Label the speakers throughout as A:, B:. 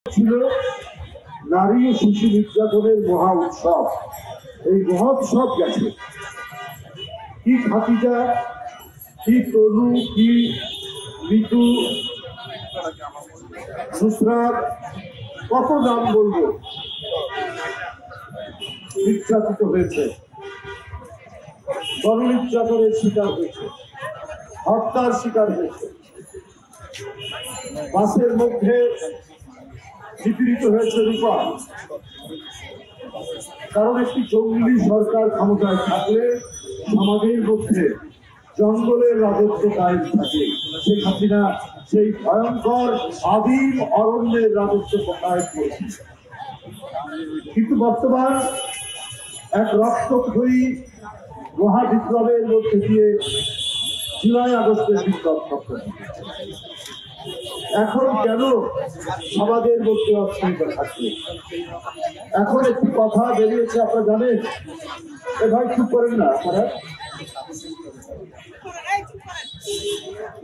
A: ছিল নারী ও শিশু নির্যাতনের মহা উৎসব। এই মহোৎসব গেছে, কি খাতিজা, কি তনু, কি ঋতু, নুসরাত, কত নাম বলবো, নির্যাতিত হয়েছে, গণনির্যাতনের শিকার হয়েছে, হত্যার শিকার হয়েছে, বাসের মধ্যে নিপীড়িত হয়েছে রূপা। কারণ একটি জঙ্গলি সরকার ক্ষমতায় থাকলে সমাজের মধ্যে জঙ্গলের রাজত্ব কায়েম থাকে। শেখ হাসিনা সেই ভয়ঙ্কর আদিম অরণ্যের রাজত্ব কায়েম করেছে। কিন্তু বর্তমান এক রক্তক্ষয়ী মহাবিপ্লবের মধ্যে দিয়ে জুলাই আগস্টের বিপ্লব সফল। এখন কেন সমাজের মধ্যে অস্থিরতা থাকবে? এখন একটি কথা বেরিয়েছে, আপনারা জানেন, এ ভাই চুপ করেন না আপনারা।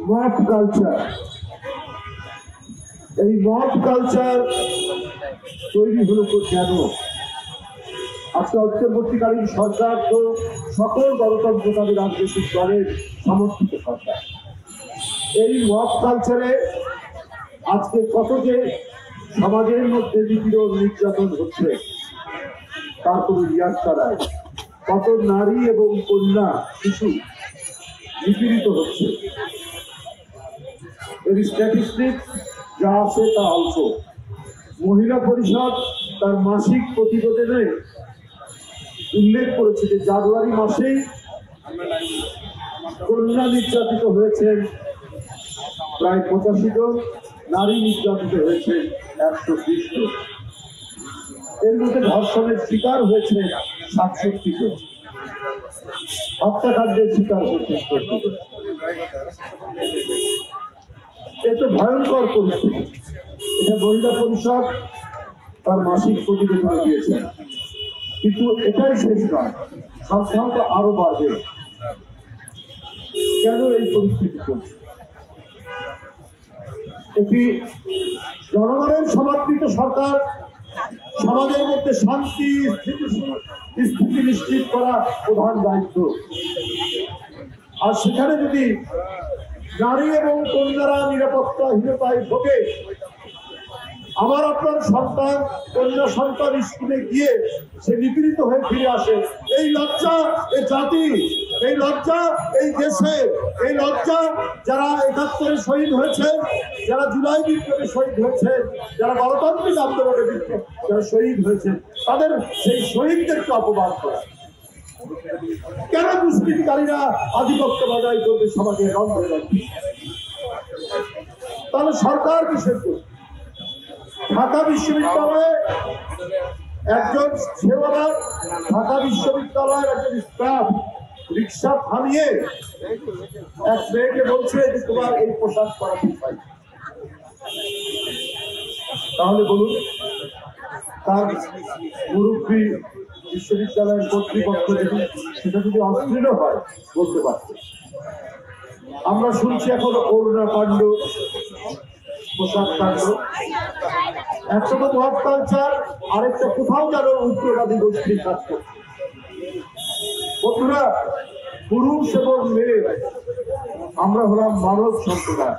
A: মব কালচার, এই মব কালচার তৈরি হলো কেন? আজকে অন্তর্বর্তীকালীন সরকার তো সকল গণতন্ত্রবাদী রাজনৈতিক দলের সমর্থিত সরকার। এই মব কালচারে আজকে কত যে সমাজের মধ্যে নিপীড়ন নির্যাতন হচ্ছে তার কোনো রিয়াক্ত নাই। কত নারী এবং কন্যা শিশু নিপীড়িত হচ্ছে, এর স্ট্যাটিস্টিক্স যা আছে তা অল্প। মহিলা পরিষদ তার মাসিক প্রতিবেদনে উল্লেখ করেছে যে জানুয়ারি মাসেই কন্যা নির্যাতিত হয়েছেন প্রায় 85 জন, নারী নির্যাতিত হয়েছে 120 জন, এর মধ্যে ধর্ষণের শিকার হয়েছে 67 জন, হত্যাকাণ্ডের শিকার হয়েছে 70 জন। এত ভয়ঙ্কর পরিস্থিতি, এটা মহিলা পরিষদ তার মাসিক প্রতিবেদনে দিয়েছে। কিন্তু এটাই শেষ নয়, সংখ্যা আরো বাড়বে। কেন এই পরিস্থিতি চলছে? একটি জনগণের সমর্থিত সরকার সমাজের মধ্যে শান্তি স্থিতি নিশ্চিত করা প্রধান দায়িত্ব। আর সেখানে যদি নারী এবং কন্যারা নিরাপত্তাহীনতায় ভোগে, আমার আপনার সন্তান, কন্যা সন্তান স্কুলে গিয়ে সে নিপীড়িত হয়ে ফিরে আসে, এই লজ্জা এই জাতি, এই লজ্জা এই দেশে, এই লজ্জা যারা 71-এ শহীদ হয়েছে, যারা জুলাই বিপ্লবে শহীদ হয়েছে, যারা গণতান্ত্রিক আন্দোলনে বিপ্লব যারা শহীদ হয়েছে, তাদের সেই শহীদদেরকে অপমান করা। কেন দুষ্কৃতিকারীরা আধিপত্য বজায় করবে সমাজের রন্ধ্রে রন্ধ্রে? তাহলে সরকার কিসের করবে? ঢাকা বিশ্ববিদ্যালয়ে একজন সেবাদার, ঢাকা বিশ্ববিদ্যালয়ের একজন স্টাফ রিক্সা থামিয়ে এক মেয়েকে বলছে যে তোমার এই পোশাক পরাতে চাই। তাহলে বলুন, তার মুরব্বী বিশ্ববিদ্যালয়ের কর্তৃপক্ষ যদি সেটা যদি অশ্লীল হয় বলতে পারছে। আমরা শুনছি এখন করুণা কাণ্ড, পোশাক কাণ্ড, একসময় মব কালচার, আরেকটা কোথাও যেন উগ্রবাদী গোষ্ঠীর কাজ করছে। বন্ধুরা, পুরুষ এবং মেয়ে আমরা হলাম মানব সম্প্রদায়।